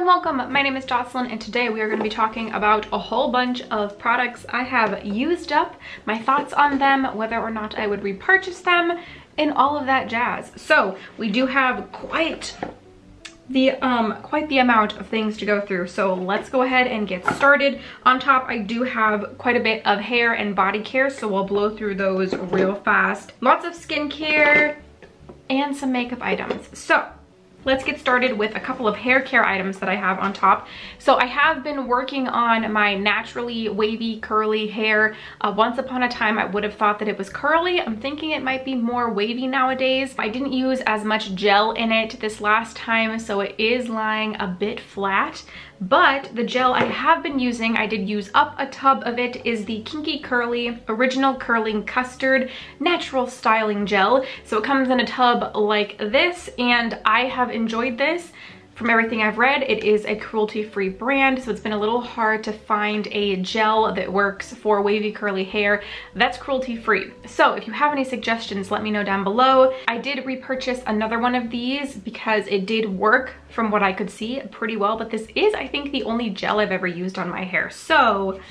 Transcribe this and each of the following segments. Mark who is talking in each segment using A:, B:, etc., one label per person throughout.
A: and welcome. My name is Jocelyn and today we are going to be talking about a whole bunch of products I have used up, my thoughts on them, whether or not I would repurchase them, and all of that jazz. So we do have quite the amount of things to go through, so let's go ahead and get started. On top, I do have quite a bit of hair and body care, so we'll blow through those real fast. Lots of skincare and some makeup items. So let's get started with a couple of hair care items that I have on top. So I have been working on my naturally wavy curly hair. Once upon a time I would have thought that it was curly. I'm thinking it might be more wavy nowadays. I didn't use as much gel in it this last time, so it is lying a bit flat. But the gel I have been using, I did use up a tub of it, is the Kinky Curly Original Curling Custard Natural Styling Gel. So it comes in a tub like this, and I have enjoyed this. From everything I've read, it is a cruelty-free brand, so it's been a little hard to find a gel that works for wavy curly hair that's cruelty-free. So if you have any suggestions, let me know down below. I did repurchase another one of these because it did work, from what I could see, pretty well, but this is, I think, the only gel I've ever used on my hair. So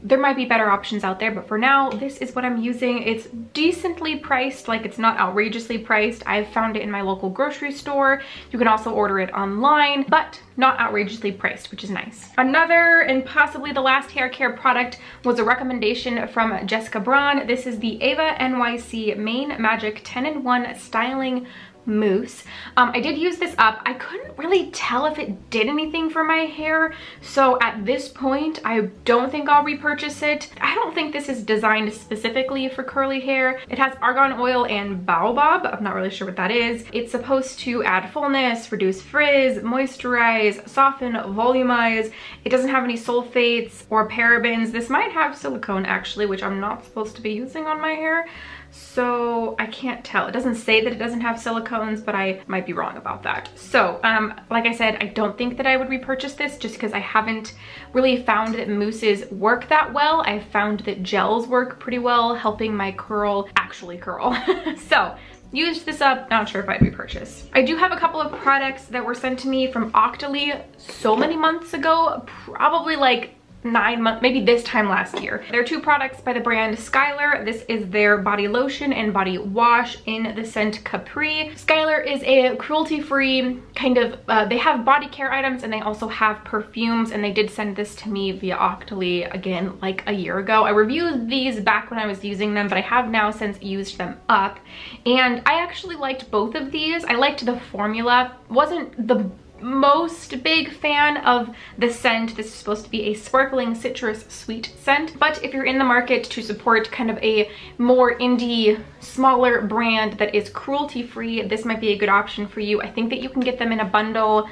A: there might be better options out there, but for now, this is what I'm using. It's decently priced, like it's not outrageously priced. I've found it in my local grocery store. You can also order it online, but not outrageously priced, which is nice. Another, and possibly the last hair care product, was a recommendation from Jessica Braun. This is the Ava NYC Main Magic 10-in-1 Styling Mousse. I did use this up. I couldn't really tell if it did anything for my hair, so at this point I don't think I'll repurchase it. I don't think this is designed specifically for curly hair. It has argan oil and baobab. I'm not really sure what that is. It's supposed to add fullness, reduce frizz, moisturize, soften, volumize. It doesn't have any sulfates or parabens. This might have silicone actually, which I'm not supposed to be using on my hair, so I can't tell. It doesn't say that it doesn't have silicones, but I might be wrong about that. So like I said, I don't think that I would repurchase this just because I haven't really found that mousses work that well. I've found that gels work pretty well, helping my curl actually curl. So used this up, not sure if I'd repurchase. I do have a couple of products that were sent to me from Octoly so many months ago, probably like 9 months, maybe this time last year. There are two products by the brand Skylar. This is their body lotion and body wash in the scent Capri. Skylar is a cruelty-free kind of, they have body care items and they also have perfumes, and they did send this to me via Octoly again like a year ago. I reviewed these back when I was using them, but I have now since used them up, and I actually liked both of these. I liked the formula. Wasn't the most big fan of the scent. This is supposed to be a sparkling citrus sweet scent, but if you're in the market to support kind of a more indie, smaller brand that is cruelty free, this might be a good option for you. I think that you can get them in a bundle,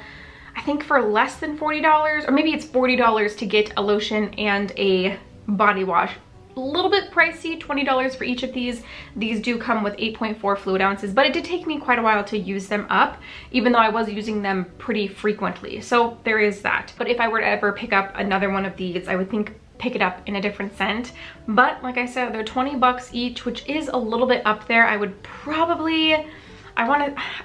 A: I think for less than $40, or maybe it's $40 to get a lotion and a body wash. A little bit pricey, $20 for each of these. These do come with 8.4 fluid ounces, but it did take me quite a while to use them up, even though I was using them pretty frequently. So there is that. But if I were to ever pick up another one of these, I would think pick it up in a different scent. But like I said, they're 20 bucks each, which is a little bit up there. I would probably, I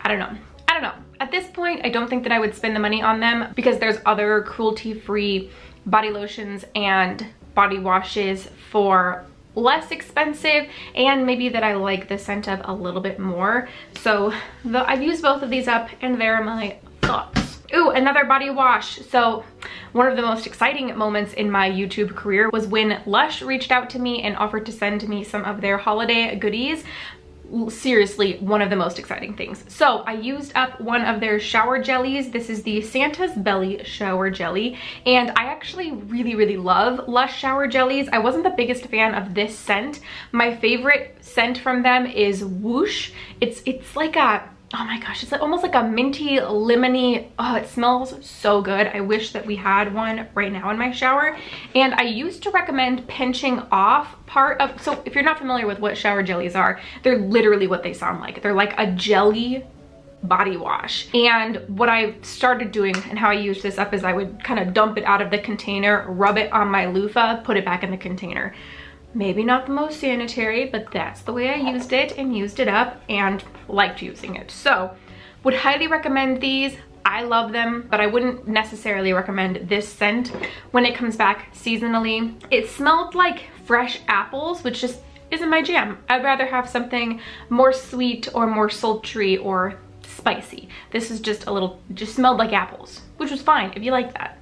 A: don't know. At this point, I don't think that I would spend the money on them because there's other cruelty-free body lotions and body washes for less expensive, and maybe that I like the scent of a little bit more. So I've used both of these up and they're my thoughts. Ooh, another body wash. So one of the most exciting moments in my YouTube career was when Lush reached out to me and offered to send me some of their holiday goodies. Seriously, one of the most exciting things. So I used up one of their shower jellies. This is the Santa's Belly shower jelly, and I actually really love Lush shower jellies. I wasn't the biggest fan of this scent. My favorite scent from them is Whoosh. It's like a, oh my gosh, it's like almost like a minty, lemony, oh, it smells so good. I wish that we had one right now in my shower. And I used to recommend pinching off part of, so if you're not familiar with what shower jellies are, they're literally what they sound like. They're like a jelly body wash. And what I started doing and how I used this up is I would kind of dump it out of the container, rub it on my loofah, put it back in the container. Maybe not the most sanitary, but that's the way I used it and used it up and liked using it. So would highly recommend these. I love them, but I wouldn't necessarily recommend this scent when it comes back seasonally. It smelled like fresh apples, which just isn't my jam. I'd rather have something more sweet or more sultry or spicy. This is just smelled like apples, which was fine if you like that.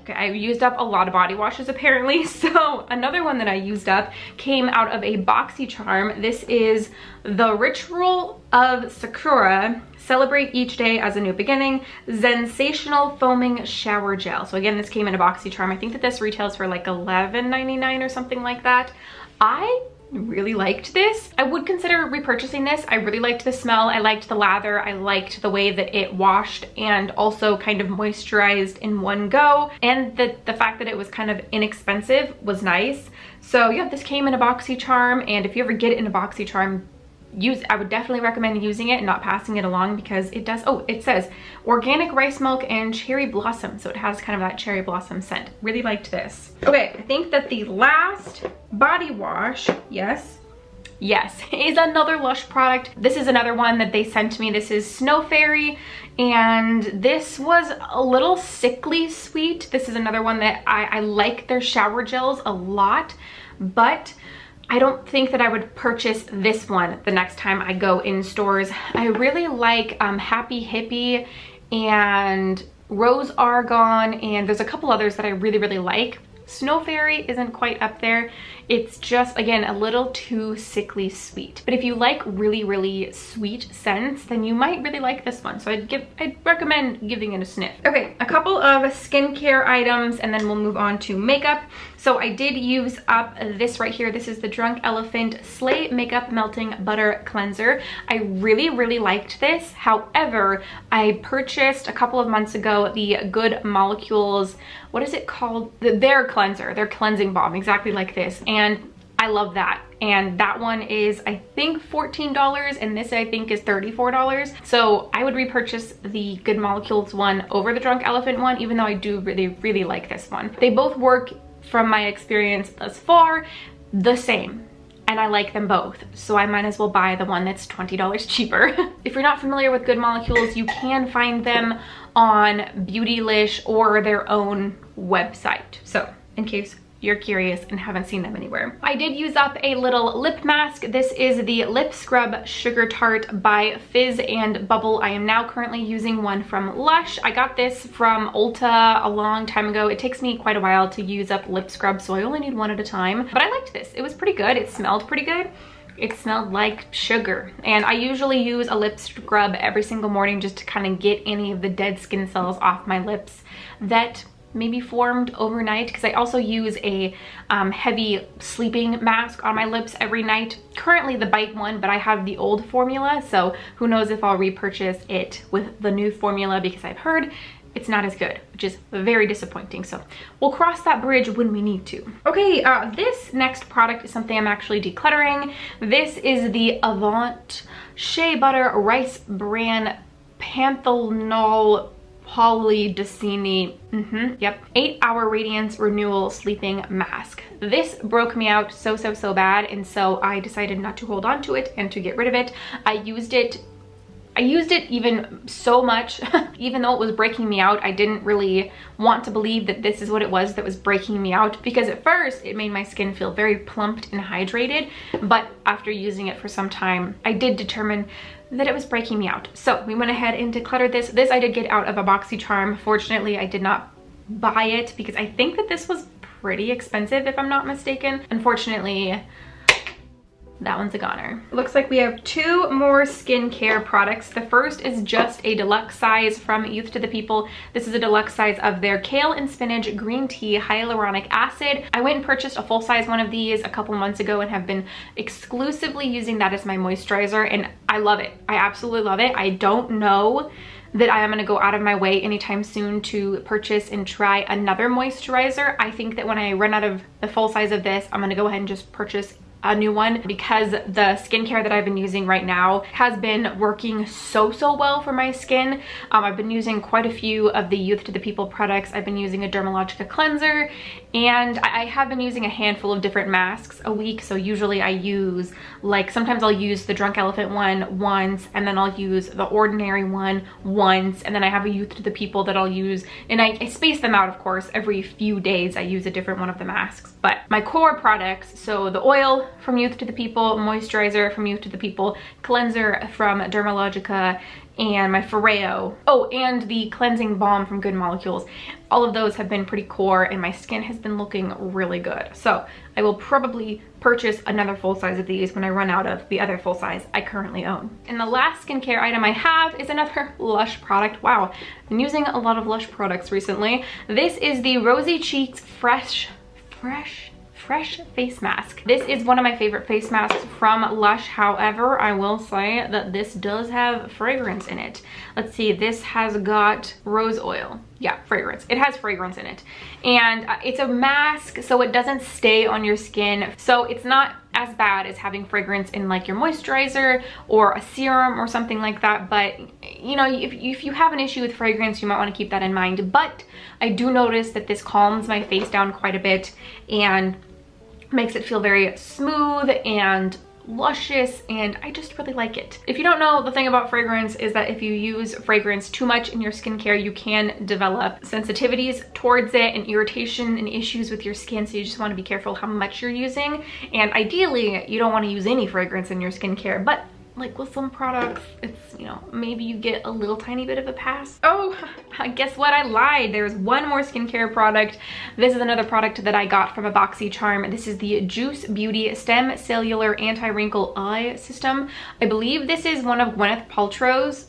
A: Okay, I used up a lot of body washes apparently. So another one that I used up came out of a BoxyCharm. This is the Ritual of Sakura. Celebrate each day as a new beginning. Sensational foaming shower gel. So again, this came in a BoxyCharm. I think that this retails for like $11.99 or something like that. I really liked this. I would consider repurchasing this. I really liked the smell. I liked the lather. I liked the way that it washed and also kind of moisturized in one go. And the fact that it was kind of inexpensive was nice. So yeah, this came in a BoxyCharm, and if you ever get it in a BoxyCharm, I would definitely recommend using it and not passing it along, because it does, oh, it says organic rice milk and cherry blossom. So it has kind of that cherry blossom scent. Really liked this. Okay, I think that the last body wash, yes, is another Lush product. This is another one that they sent me. This is Snow Fairy, and this was a little sickly sweet. This is another one that I like their shower gels a lot, but I don't think that I would purchase this one the next time I go in stores. I really like Happy Hippie and Rose Argon, and there's a couple others that I really like. Snow Fairy isn't quite up there. It's just, again, a little too sickly sweet. But if you like really sweet scents, then you might really like this one. So I'd recommend giving it a sniff. Okay, a couple of skincare items, and then we'll move on to makeup. So I did use up this right here. This is the Drunk Elephant Slay Makeup Melting Butter Cleanser. I really liked this. However, I purchased a couple of months ago the Good Molecules, what is it called? Their cleanser, their cleansing balm, exactly like this. And I love that. And that one is, I think, $14, and this I think is $34. So I would repurchase the Good Molecules one over the Drunk Elephant one, even though I do really like this one. They both work, from my experience thus far, the same. And I like them both, so I might as well buy the one that's $20 cheaper. If you're not familiar with Good Molecules, you can find them on Beautylish or their own website. So in case you're curious and haven't seen them anywhere. I did use up a little lip mask. This is the Lip Scrub Sugar Tart by Fizz and Bubble. I am now currently using one from Lush. I got this from Ulta a long time ago. It takes me quite a while to use up lip scrub, so I only need one at a time. But I liked this. It was pretty good. It smelled pretty good. It smelled like sugar. And I usually use a lip scrub every single morning just to kind of get any of the dead skin cells off my lips that maybe formed overnight, because I also use a heavy sleeping mask on my lips every night. Currently the Bite one, but I have the old formula, so who knows if I'll repurchase it with the new formula, because I've heard it's not as good, which is very disappointing. So we'll cross that bridge when we need to. Okay, this next product is something I'm actually decluttering. This is the Avant Shea Butter Rice Bran Panthenol Polydecini, 8-hour radiance renewal sleeping mask. This broke me out so bad, and so I decided not to hold on to it and to get rid of it. I used it even so much, even though it was breaking me out. I didn't really want to believe that this is what it was that was breaking me out, because at first it made my skin feel very plumped and hydrated, but after using it for some time, I did determine that it was breaking me out. So we went ahead and decluttered this. This I did get out of a BoxyCharm. Fortunately, I did not buy it because I think that this was pretty expensive, if I'm not mistaken. Unfortunately, that one's a goner. It looks like we have two more skincare products. The first is just a deluxe size from Youth to the People. This is a deluxe size of their Kale and Spinach Green Tea Hyaluronic Acid. I went and purchased a full size one of these a couple months ago and have been exclusively using that as my moisturizer, and I love it. I absolutely love it. I don't know that I am going to go out of my way anytime soon to purchase and try another moisturizer. I think that when I run out of the full size of this, I'm going to go ahead and just purchase a new one because the skincare that I've been using right now has been working so well for my skin. I've been using quite a few of the Youth to the People products. I've been using a Dermalogica cleanser, and I have been using a handful of different masks a week. So usually I use, like, sometimes I'll use the Drunk Elephant one once, and then I'll use the Ordinary one once, and then I have a Youth to the People that I'll use, and I space them out, of course. Every few days I use a different one of the masks. But my core products, so the oil from Youth to the People, moisturizer from Youth to the People, cleanser from Dermalogica, and my Foreo. Oh, and the cleansing balm from Good Molecules. All of those have been pretty core, and my skin has been looking really good. So I will probably purchase another full size of these when I run out of the other full size I currently own. And the last skincare item I have is another Lush product. Wow, I've been using a lot of Lush products recently. This is the Rosy Cheeks Fresh face mask. This is one of my favorite face masks from Lush. However, I will say that this does have fragrance in it. Let's see, this has got rose oil. Yeah, fragrance. It has fragrance in it. And it's a mask, so it doesn't stay on your skin. So it's not as bad as having fragrance in like your moisturizer or a serum or something like that. But you know, if you have an issue with fragrance, you might want to keep that in mind. But I do notice that this calms my face down quite a bit and makes it feel very smooth and luscious, and I just really like it. If you don't know, the thing about fragrance is that if you use fragrance too much in your skincare, you can develop sensitivities towards it and irritation and issues with your skin, so you just want to be careful how much you're using. And ideally, you don't want to use any fragrance in your skincare, but like with some products, it's, you know, maybe you get a little tiny bit of a pass. Oh, guess what? I lied. There's one more skincare product. This is another product that I got from a BoxyCharm. This is the Juice Beauty Stem Cellular Anti-Wrinkle Eye System. I believe this is one of Gwyneth Paltrow's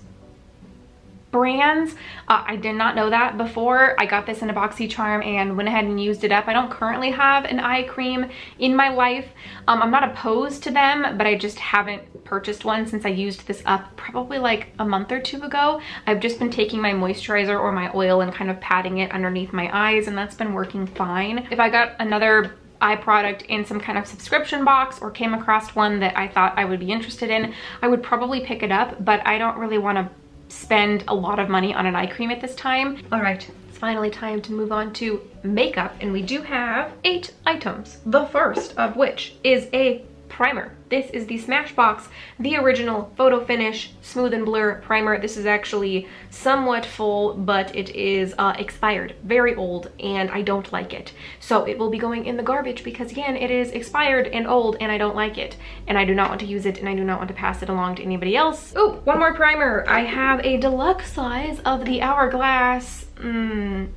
A: brands. I did not know that before. I got this in a BoxyCharm and went ahead and used it up. I don't currently have an eye cream in my life. I'm not opposed to them, but I just haven't purchased one since I used this up probably like a month or two ago. I've just been taking my moisturizer or my oil and kind of patting it underneath my eyes, and that's been working fine. If I got another eye product in some kind of subscription box or came across one that I thought I would be interested in, I would probably pick it up, but I don't really want to spend a lot of money on an eye cream at this time. All right, it's finally time to move on to makeup, and we do have 8 items. The first of which is a primer. This is the Smashbox, the original Photo Finish Smooth and Blur primer. This is actually somewhat full, but it is expired, very old, and I don't like it. So it will be going in the garbage because, again, it is expired and old, and I don't like it. And I do not want to use it, and I do not want to pass it along to anybody else. Oh, one more primer. I have a deluxe size of the Hourglass Veil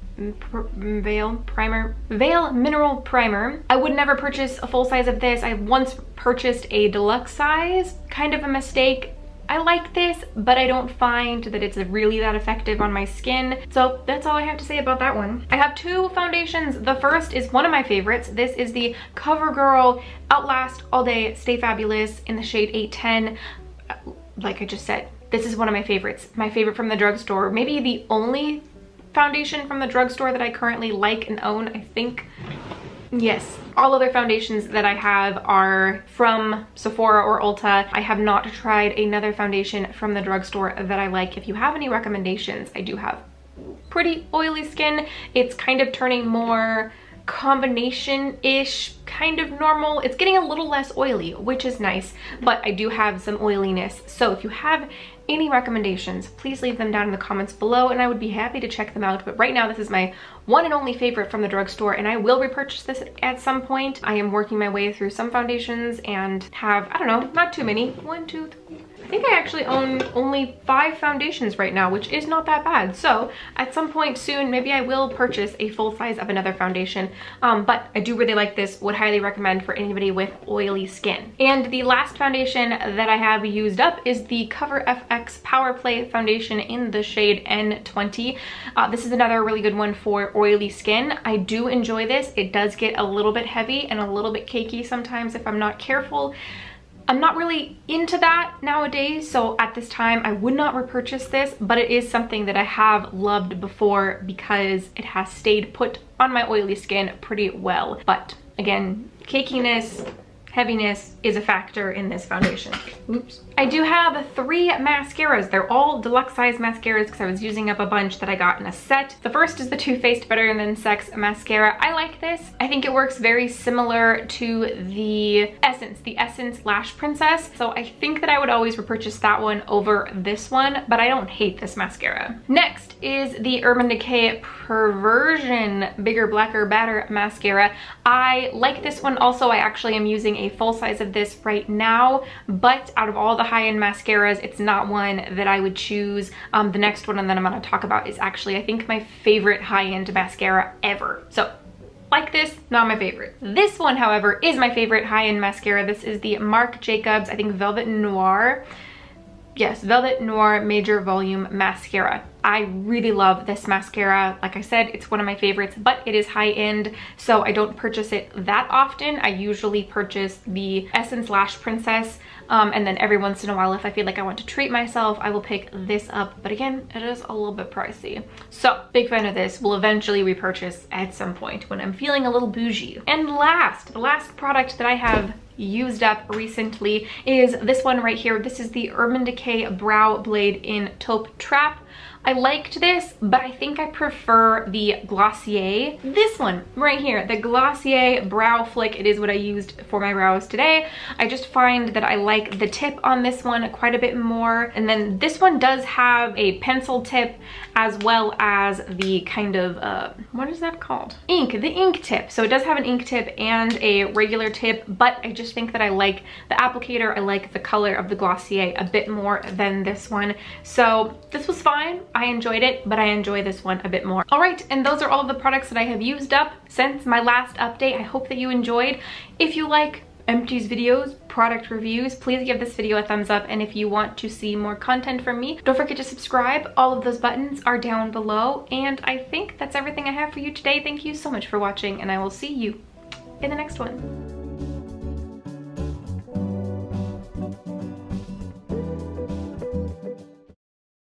A: Mineral Primer. I would never purchase a full size of this. I once purchased a deluxe size, kind of a mistake. I like this, but I don't find that it's really that effective on my skin. So that's all I have to say about that one. I have 2 foundations. The first is one of my favorites. This is the CoverGirl Outlast All Day Stay Fabulous in the shade 810. Like I just said, this is one of my favorites. My favorite from the drugstore. Maybe the only foundation from the drugstore that I currently like and own, I think. Yes, all other foundations that I have are from Sephora or Ulta. I have not tried another foundation from the drugstore that I like. If you have any recommendations, I do have pretty oily skin. It's kind of turning more combination-ish, kind of normal. It's getting a little less oily, which is nice, but I do have some oiliness. So if you have any recommendations, please leave them down in the comments below and I would be happy to check them out. But right now, this is my one and only favorite from the drugstore, and I will repurchase this at some point. I am working my way through some foundations and have, I don't know, not too many. 1, 2, 3. I think I actually own only 5 foundations right now, which is not that bad. So at some point soon, maybe I will purchase a full size of another foundation. But I do really like this, would highly recommend for anybody with oily skin. And the last foundation that I have used up is the Cover FX Power Play foundation in the shade N20. This is another really good one for oily skin. I do enjoy this. It does get a little bit heavy and a little bit cakey sometimes if I'm not careful. I'm not really into that nowadays, so at this time I would not repurchase this, but it is something that I have loved before because it has stayed put on my oily skin pretty well. But again, cakiness, heaviness is a factor in this foundation. Oops. I do have 3 mascaras. They're all deluxe size mascaras because I was using up a bunch that I got in a set. The first is the Too Faced Better Than Sex mascara. I like this. I think it works very similar to the Essence Lash Princess. So I think that I would always repurchase that one over this one, but I don't hate this mascara. Next is the Urban Decay Perversion Bigger, Blacker, Badder mascara. I like this one also. I actually am using a full size of this right now, but out of all the high-end mascaras, it's not one that I would choose. The next one that I'm going to talk about is actually, I think, my favorite high-end mascara ever. So like this, not my favorite. This one, however, is my favorite high-end mascara. This is the Marc Jacobs, I think, Velvet Noir. Yes, Velvet Noir Major Volume Mascara. I really love this mascara. Like I said, it's one of my favorites, but it is high-end, so I don't purchase it that often. I usually purchase the Essence Lash Princess, and then every once in a while, if I feel like I want to treat myself, I will pick this up. But again, it is a little bit pricey. So, big fan of this. Will eventually repurchase at some point when I'm feeling a little bougie. And the last product that I have used up recently is this one right here. This is the Urban Decay Brow Blade in Taupe Trap. I liked this, but I think I prefer the Glossier. This one right here, the Glossier Brow Flick. It is what I used for my brows today. I just find that I like the tip on this one quite a bit more. And then this one does have a pencil tip as well as the kind of, what is that called? The ink tip. So it does have an ink tip and a regular tip, but I just think that I like the applicator. I like the color of the Glossier a bit more than this one. So this was fine. I enjoyed it, but I enjoy this one a bit more. All right, and those are all of the products that I have used up since my last update. I hope that you enjoyed. If you like Empties videos, product reviews, please give this video a thumbs up. And if you want to see more content from me, don't forget to subscribe. All of those buttons are down below. And I think that's everything I have for you today. Thank you so much for watching, and I will see you in the next one.